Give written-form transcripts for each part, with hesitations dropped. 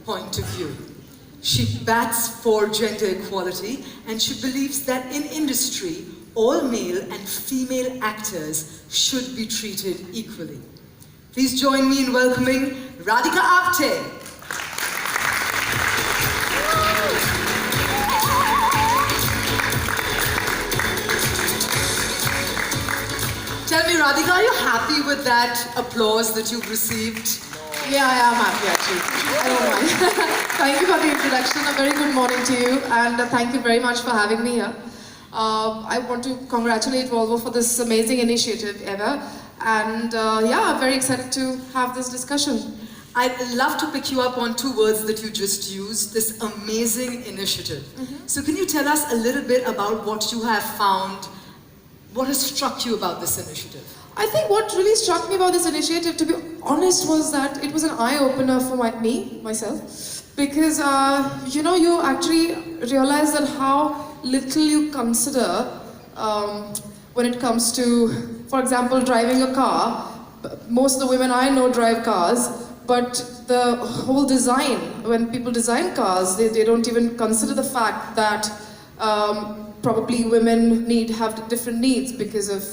point of view. She bats for gender equality, and she believes that in industry, all male and female actors should be treated equally. Please join me in welcoming Radhika Apte. Tell me, Radhika, are you happy with that applause that you've received? Yeah, I am happy actually. I don't mind. Thank you for the introduction. A very good morning to you, and thank you very much for having me here. I want to congratulate Volvo for this amazing initiative, EVA, and yeah, I'm very excited to have this discussion. I'd love to pick you up on two words that you just used, this amazing initiative. So can you tell us a little bit about what you have found, what has struck you about this initiative? I think what really struck me about this initiative, to be honest, was that it was an eye-opener for myself. Because, you know, you actually realize that how little you consider when it comes to, for example, driving a car. Most of the women I know drive cars, but the whole design, when people design cars, they don't even consider the fact that probably women have different needs because of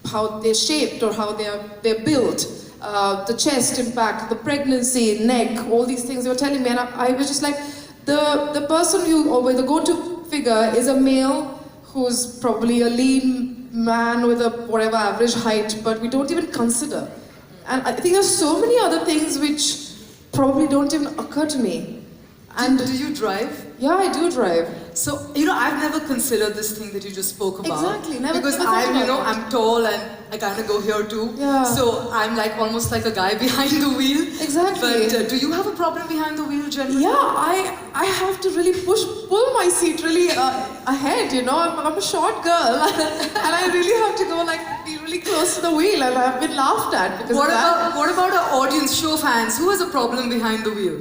how they're shaped or how they're built, the chest impact, the pregnancy, neck, all these things they were telling me, and I was just like, the person or the go-to figure is a male who's probably a lean man with a whatever average height, but we don't even consider. And I think there's so many other things which probably don't even occur to me. And do you drive? Yeah, I do drive. So, you know, I've never considered this thing that you just spoke about. Exactly, never. Because I'm tall and I kind of go here too. Yeah. So I'm like almost like a guy behind the wheel. Exactly. But do you have a problem behind the wheel generally? Yeah, I have to really pull my seat really ahead, you know. I'm a short girl and I really have to go be really close to the wheel, and I've been laughed at because of that. What about our audience, show of hands? Who has a problem behind the wheel?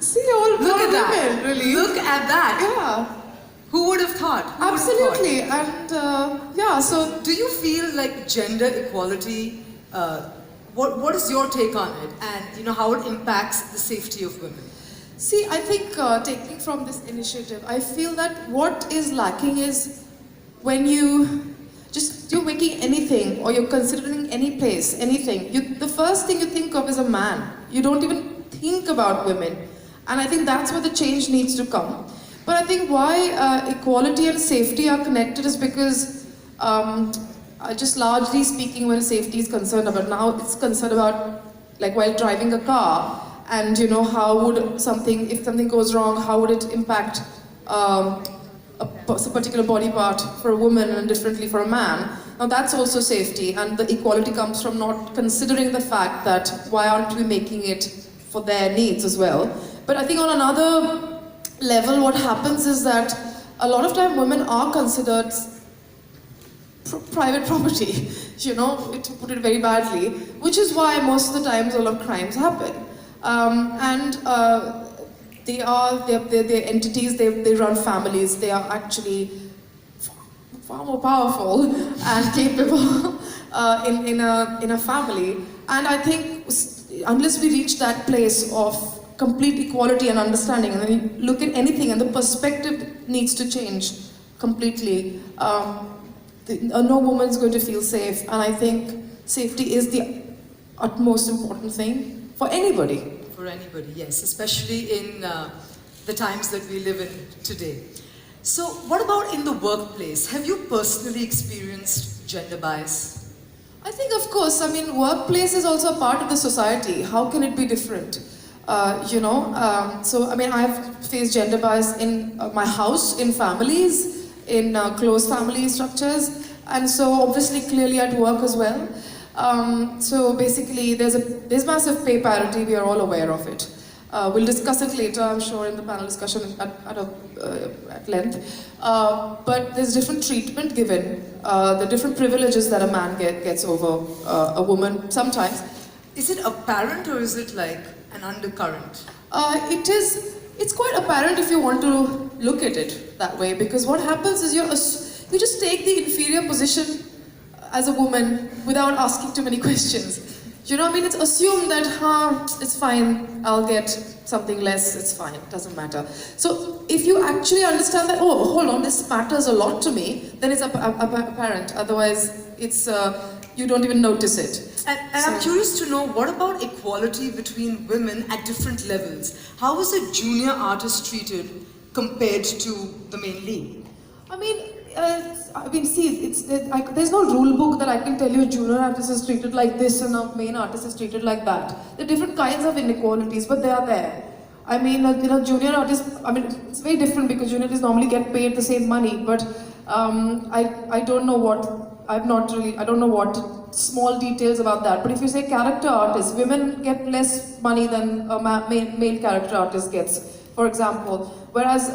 See, all Look at that. women, really. Look at that. Yeah. Who would have thought? Absolutely. And yeah, so do you feel like gender equality, what is your take on it, and you know how it impacts the safety of women? See, I think taking from this initiative, I feel that what is lacking is when you're making anything or you're considering any place, anything, the first thing you think of is a man. You don't even think about women. And I think that's where the change needs to come. But I think why equality and safety are connected is because, just largely speaking, when safety is concerned about, now it's concerned about, like while driving a car, and you know, how would if something goes wrong, how would it impact a particular body part for a woman and differently for a man. Now that's also safety, and the equality comes from not considering the fact that why aren't we making it for their needs as well. But I think on another level, what happens is that a lot of time women are considered private property, you know, to put it very badly, which is why most of the times a lot of crimes happen. They're entities, they run families, they are actually far more powerful and capable in a family. And I think unless we reach that place of complete equality and understanding, and then you look at anything and the perspective needs to change completely, no woman's going to feel safe. And I think safety is the utmost important thing for anybody. For anybody, yes, especially in the times that we live in today. So what about in the workplace? Have you personally experienced gender bias? I think, of course, I mean, workplace is also a part of the society. How can it be different? So, I mean, I've faced gender bias in my house, in families, in close family structures, and so obviously clearly at work as well. So basically, there's massive pay parity. We are all aware of it. We'll discuss it later, I'm sure, in the panel discussion at length. But there's different treatment given, the different privileges that a man gets over a woman sometimes. Is it apparent or is it like an undercurrent? It's quite apparent if you want to look at it that way, because what happens is you just take the inferior position as a woman without asking too many questions. You know, I mean, it's assumed that, it's fine, I'll get something less, it's fine, it doesn't matter. So if you actually understand that, oh, hold on, this matters a lot to me, then it's apparent. Otherwise, it's you don't even notice it. And I'm curious to know, what about equality between women at different levels? How is a junior artist treated compared to the main lead? See, there's no rule book that I can tell you junior artist is treated like this and a main artist is treated like that. There are different kinds of inequalities, but they are there. I mean, junior artists, it's very different because junior artists normally get paid the same money, but I don't know I don't know what small details about that. But if you say character artists, women get less money than a male character artist gets, for example. Whereas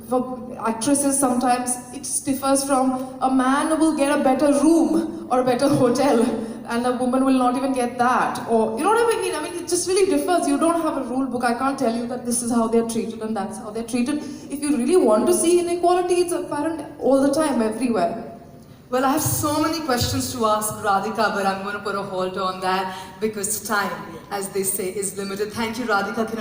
for actresses, sometimes it differs from a man will get a better room or a better hotel, and a woman will not even get that. Or, you know what I mean? I mean, it just really differs. You don't have a rule book. I can't tell you that this is how they're treated and that's how they're treated. If you really want to see inequality, it's apparent all the time, everywhere. Well, I have so many questions to ask Radhika, but I'm going to put a halt on that because time, as they say, is limited. Thank you, Radhika.